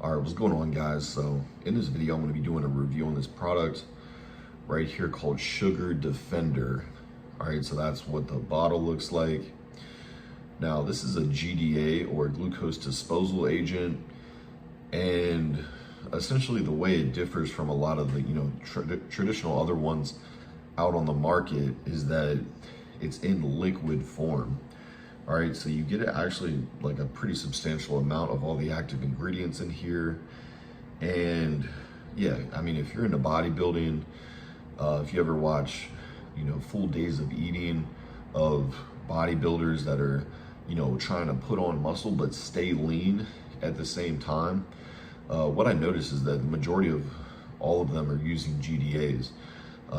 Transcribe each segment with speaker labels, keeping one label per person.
Speaker 1: All right, what's going on, guys? So in this video, I'm going to be doing a review on this product right here called Sugar Defender. All right, so that's what the bottle looks like. Now, this is a GDA, or glucose disposal agent, and essentially the way it differs from a lot of the traditional other ones out on the market is that it's in liquid form. All right, so you get actually like a pretty substantial amount of all the active ingredients in here. And yeah, I mean, if you're into bodybuilding, if you ever watch, full days of eating of bodybuilders that are, trying to put on muscle but stay lean at the same time, what I notice is that the majority of all of them are using GDAs,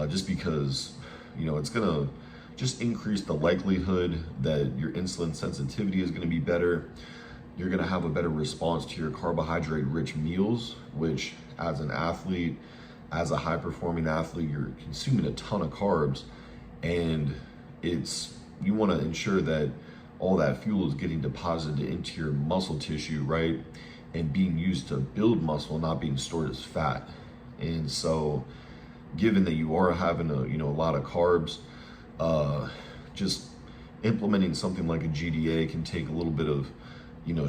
Speaker 1: just because, it's gonna just increase the likelihood that your insulin sensitivity is going to be better. You're going to have a better response to your carbohydrate-rich meals, which as an athlete, as a high-performing athlete, you're consuming a ton of carbs, and you want to ensure that all that fuel is getting deposited into your muscle tissue, right? And being used to build muscle, not being stored as fat. And so, given that you are having a lot of carbs, just implementing something like a GDA can take a little bit of,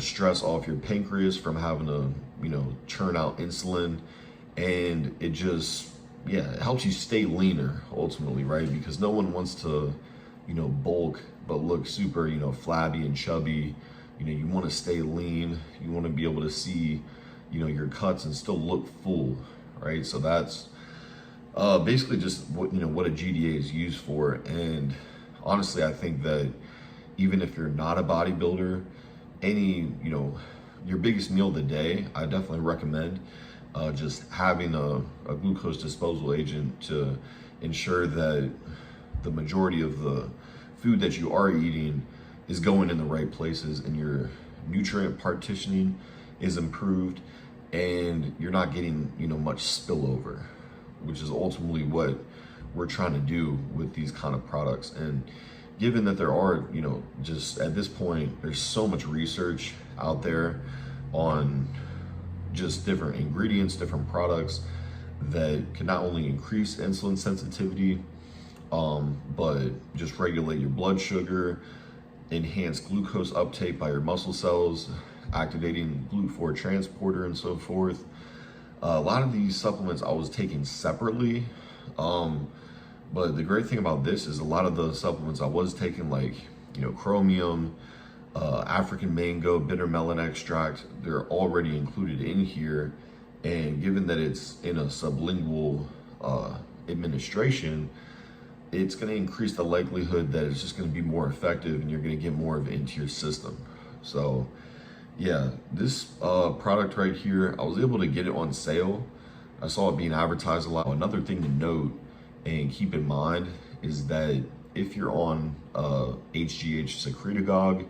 Speaker 1: stress off your pancreas from having to, churn out insulin. And it just, it helps you stay leaner ultimately, right? Because no one wants to, bulk, but look super, flabby and chubby. You want to stay lean. You want to be able to see, your cuts and still look full, right? So that's basically just what a GDA is used for. And honestly, I think that even if you're not a bodybuilder, your biggest meal of the day, I definitely recommend just having a glucose disposal agent to ensure that the majority of the food that you are eating is going in the right places, and your nutrient partitioning is improved, and you're not getting much spillover, which is ultimately what we're trying to do with these kind of products. And given that there are, just at this point, there's so much research out there on just different ingredients, different products that can not only increase insulin sensitivity, but just regulate your blood sugar, enhance glucose uptake by your muscle cells, activating GLUT4 transporter and so forth. A lot of these supplements I was taking separately, but the great thing about this is a lot of the supplements I was taking, like chromium, African mango, bitter melon extract, they're already included in here. And given that it's in a sublingual administration, it's going to increase the likelihood that it's just going to be more effective, and you're going to get more of it into your system. So yeah, this product right here, I was able to get it on sale. I saw it being advertised a lot. Another thing to note and keep in mind is that if you're on HGH secretagogue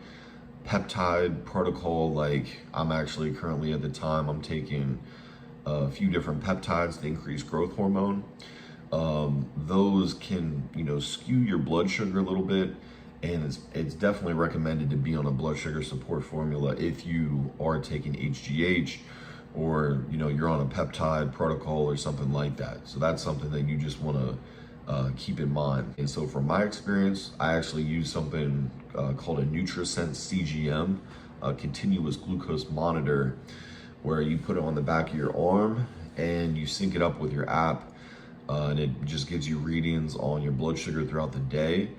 Speaker 1: peptide protocol, like I'm actually currently at the time, I'm taking a few different peptides to increase growth hormone. Those can, skew your blood sugar a little bit. And it's definitely recommended to be on a blood sugar support formula if you are taking HGH, or you're on a peptide protocol or something like that. So that's something that you just want to keep in mind. And so from my experience, I actually use something called a NutriSense CGM, a continuous glucose monitor, where you put it on the back of your arm and you sync it up with your app, and it just gives you readings on your blood sugar throughout the day.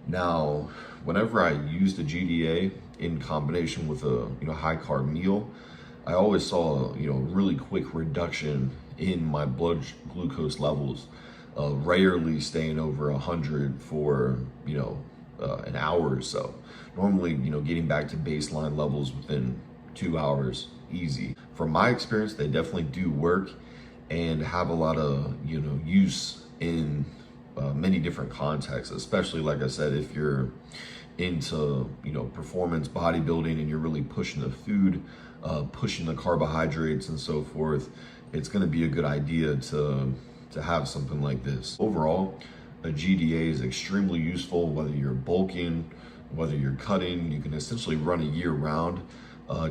Speaker 1: Now, whenever I used a GDA in combination with a high carb meal, I always saw a really quick reduction in my blood glucose levels, rarely staying over 100 for an hour or so. Normally, getting back to baseline levels within 2 hours, easy. From my experience, they definitely do work and have a lot of use in many different contexts, especially, like I said, if you're into performance bodybuilding and you're really pushing the food, pushing the carbohydrates and so forth, it's going to be a good idea to have something like this. Overall, a GDA is extremely useful, whether you're bulking, whether you're cutting. You can essentially run a year round,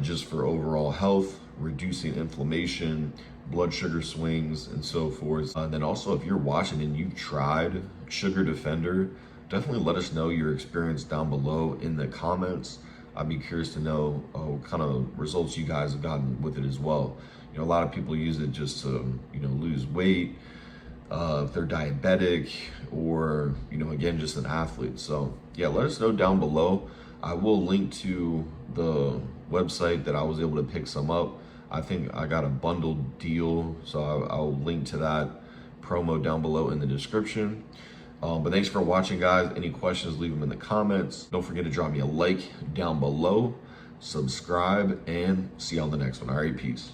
Speaker 1: just for overall health, reducing inflammation, blood sugar swings, and so forth. And then also, if you're watching and you've tried Sugar Defender, definitely let us know your experience down below in the comments. I'd be curious to know what kind of results you guys have gotten with it as well. You know, a lot of people use it just to, you know, lose weight, if they're diabetic, or, you know, again, just an athlete. So yeah, let us know down below. I will link to the website that I was able to pick some up. I think I got a bundled deal, so I'll link to that promo down below in the description. But thanks for watching, guys. Any questions, leave them in the comments. Don't forget to drop me a like down below, subscribe, and see you on the next one. All right, peace.